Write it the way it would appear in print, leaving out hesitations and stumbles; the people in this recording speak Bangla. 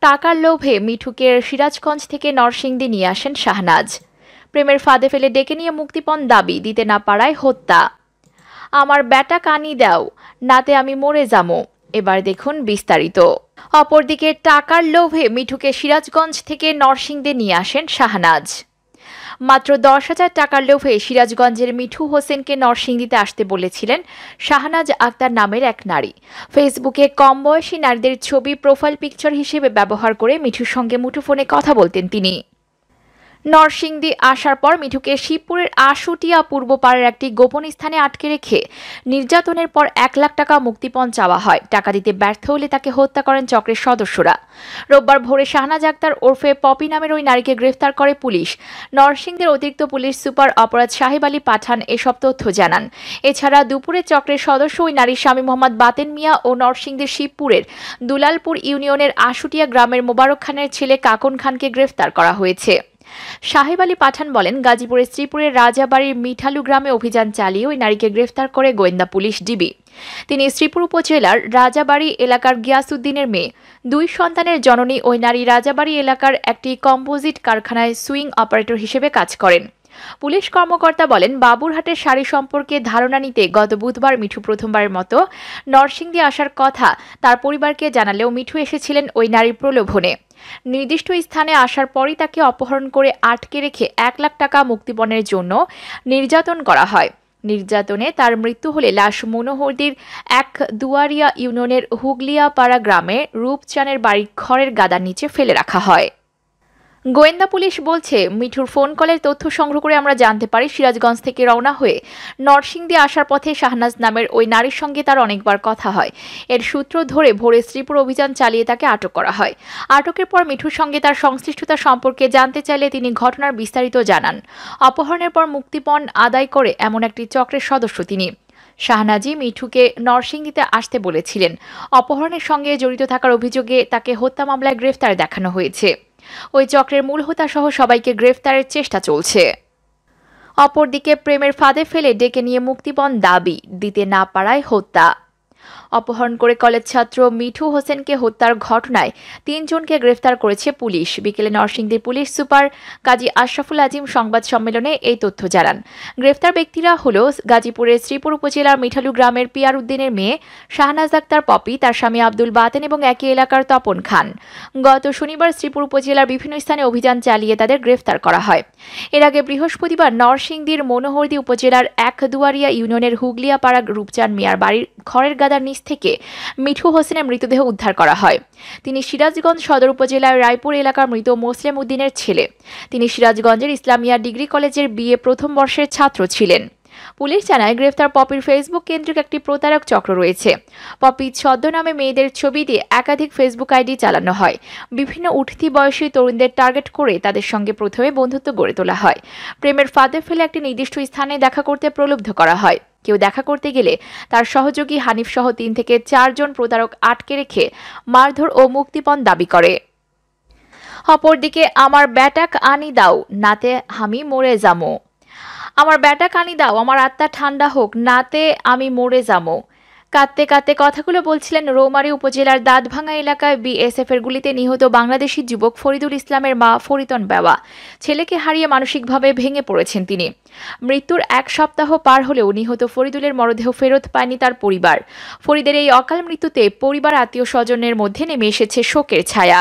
টাকার লোভে মিঠুকে সিরাজগঞ্জ থেকে নরসিংদী নিয়ে আসেন শাহনাজ। প্রেমের ফাঁদে ফেলে ডেকে নিয়ে মুক্তিপণ দাবি, দিতে না পারায় হত্যা। আমার ব্যাটা কানি দাও, নাতে আমি মরে যামো। এবার দেখুন বিস্তারিত। অপরদিকে টাকার লোভে মিঠুকে সিরাজগঞ্জ থেকে নরসিংদী নিয়ে আসেন শাহনাজ। মাত্র 10,000 টাকার লোভে সিরাজগঞ্জের মিঠু হোসেনকে নরসিংদীতে আসতে বলেছিলেন শাহনাজ আক্তার নামের এক নারী। ফেসবুকে কম বয়সী নারীদের ছবি প্রোফাইল পিকচার হিসেবে ব্যবহার করে মিঠুর সঙ্গে মুঠোফোনে কথা বলতেন তিনি। নরসিংদী আসার পর মিঠুকে শিবপুরের আশুটিয়া পূর্বপাড়ার একটি গোপন স্থানে আটকে রেখে নির্যাতনের পর 1 লাখ টাকা মুক্তিপণ চাওয়া হয়। টাকা দিতে ব্যর্থ হলে তাকে হত্যা করেন চক্রের সদস্যরা। রোববার ভোরে শাহনাজ আক্তার ওরফে পপি নামের ওই নারীকে গ্রেফতার করে পুলিশ। নরসিংদীর অতিরিক্ত পুলিশ সুপার অপরাধ সাহেব আলী পাঠান এসব তথ্য জানান। এছাড়া দুপুরে চক্রের সদস্য ওই নারীর স্বামী মোহাম্মদ বাতেন মিয়া ও নরসিংদীর শিবপুরের দুলালপুর ইউনিয়নের আশুটিয়া গ্রামের মোবারক খানের ছেলে কাকন খানকে গ্রেফতার করা হয়েছে। সাহেব আলী পাঠান বলেন, গাজীপুরের শ্রীপুরের রাজাবাড়ির মিঠালু গ্রামে অভিযান চালিয়ে ওই নারীকে গ্রেফতার করে গোয়েন্দা পুলিশ ডিবি। তিনি শ্রীপুর উপজেলার রাজাবাড়ি এলাকার গিয়াসউদ্দিনের মেয়ে। 2 সন্তানের জননী ওই নারী রাজাবাড়ি এলাকার একটি কম্পোজিট কারখানায় সুইং অপারেটর হিসেবে কাজ করেন। পুলিশ কর্মকর্তা বলেন, বাবুরহাটের শাড়ি সম্পর্কে ধারণা নিতে গত বুধবার মিঠু প্রথমবারের মতো নরসিংদী আসার কথা তার পরিবারকে জানালেও মিঠু এসেছিলেন ওই নারীর প্রলোভনে। নির্দিষ্ট স্থানে আসার পরই তাকে অপহরণ করে আটকে রেখে 1 লাখ টাকা মুক্তিপণের জন্য নির্যাতন করা হয়। নির্যাতনে তার মৃত্যু হলে লাশ মনোহরদীর এক দুয়ারিয়া ইউনিয়নের হুগলিয়াপাড়া গ্রামে রূপচানের বাড়ির খড়ের গাদার নিচে ফেলে রাখা হয়। গোয়েন্দা পুলিশ বলছে, মিঠুর ফোন কলের তথ্য সংগ্রহ করে আমরা জানতে পারি সিরাজগঞ্জ থেকে রওনা হয়ে নরসিংদী আসার পথে শাহনাজ নামের ওই নারীর সঙ্গে তার অনেকবার কথা হয়। এর সূত্র ধরে ভোরে শ্রীপুর অভিযান চালিয়ে তাকে আটক করা হয়। আটকের পর মিঠুর সঙ্গে তার সংশ্লিষ্টতা সম্পর্কে জানতে চাইলে তিনি ঘটনার বিস্তারিত জানান। অপহরণের পর মুক্তিপণ আদায় করে এমন একটি চক্রের সদস্য তিনি। শাহনাজি মিঠুকে নরসিংদীতে আসতে বলেছিলেন। অপহরণের সঙ্গে জড়িত থাকার অভিযোগে তাকে হত্যা মামলায় গ্রেফতার দেখানো হয়েছে। ওই চক্রের মূল হোতা সহ সবাইকে গ্রেফতারের চেষ্টা চলছে। অপরদিকে প্রেমের ফাঁদে ফেলে ডেকে নিয়ে মুক্তিপণ দাবি, দিতে না পারায় হত্যা। অপহরণ করে কলেজ ছাত্র মিঠু হোসেনকে হত্যার ঘটনায় 3 জনকে গ্রেফতার করেছে পুলিশ। বিকেলে নরসিংদীর পুলিশ সুপার কাজী আশরাফুল আজিম সংবাদ সম্মেলনে এই তথ্য জানান। গ্রেফতার ব্যক্তিরা হল গাজীপুরের শ্রীপুর উপজেলার মিঠালু গ্রামের পিয়ার উদ্দিনের মেয়ে শাহনাজ আক্তার পপি, তার স্বামী আব্দুল বাতেন এবং একই এলাকার তপন খান। গত শনিবার শ্রীপুর উপজেলার বিভিন্ন স্থানে অভিযান চালিয়ে তাদের গ্রেফতার করা হয়। এর আগে বৃহস্পতিবার নরসিংদীর মনোহরদী উপজেলার এক দুয়ারিয়া ইউনিয়নের হুগলিয়াপাড়া রূপচান মিয়ার বাড়ির খড়ের গাদার নিচ থেকে মিঠু হোসেনের মৃতদেহ উদ্ধার করা হয়। তিনি সিরাজগঞ্জ সদর উপজেলার রায়পুর এলাকার মৃত মোসলেম উদ্দিনের ছেলে। তিনি সিরাজগঞ্জের ইসলামিয়া ডিগ্রি কলেজের বিএ প্রথম বর্ষের ছাত্র ছিলেন। পুলিশ জানায়, গ্রেফতার পপির ফেসবুক কেন্দ্রিক একটি প্রতারক চক্র রয়েছে। পপি ছদ্মনামে মেয়েদের ছবি দিয়ে একাধিক ফেসবুক আইডি চালানো হয়। বিভিন্ন উঠতি বয়সী তরুণদের টার্গেট করে তাদের সঙ্গে প্রথমে বন্ধুত্ব গড়ে তোলা হয়। প্রেমের ফাঁদে ফেলে একটি নির্দিষ্ট স্থানে দেখা করতে প্রলুব্ধ করা হয়। কেউ দেখা করতে গেলে তার সহযোগী হানিফ সহ 3 থেকে 4 জন প্রতারক আটকে রেখে মারধর ও মুক্তিপণ দাবি করে। অপরদিকে আমার ব্যাটাক আনি দাও, নাতে আমি মরে যামো। আমার ব্যাটা কানি দাও, আমার আত্মা ঠান্ডা হোক, নাতে আমি মরে যামো। কাঁদতে কাঁদতে কথাগুলো বলছিলেন রৌমারী উপজেলার দাঁতভাঙ্গা এলাকায় বিএসএফের গুলিতে নিহত বাংলাদেশি যুবক ফরিদুল ইসলামের মা ফরিতন বেওয়া। ছেলেকে হারিয়ে মানসিকভাবে ভেঙে পড়েছেন তিনি। মৃত্যুর 1 সপ্তাহ পার হলেও নিহত ফরিদুলের মরদেহ ফেরত পায়নি তার পরিবার। ফরিদের এই অকাল মৃত্যুতে পরিবার আত্মীয় স্বজনের মধ্যে নেমে এসেছে শোকের ছায়া।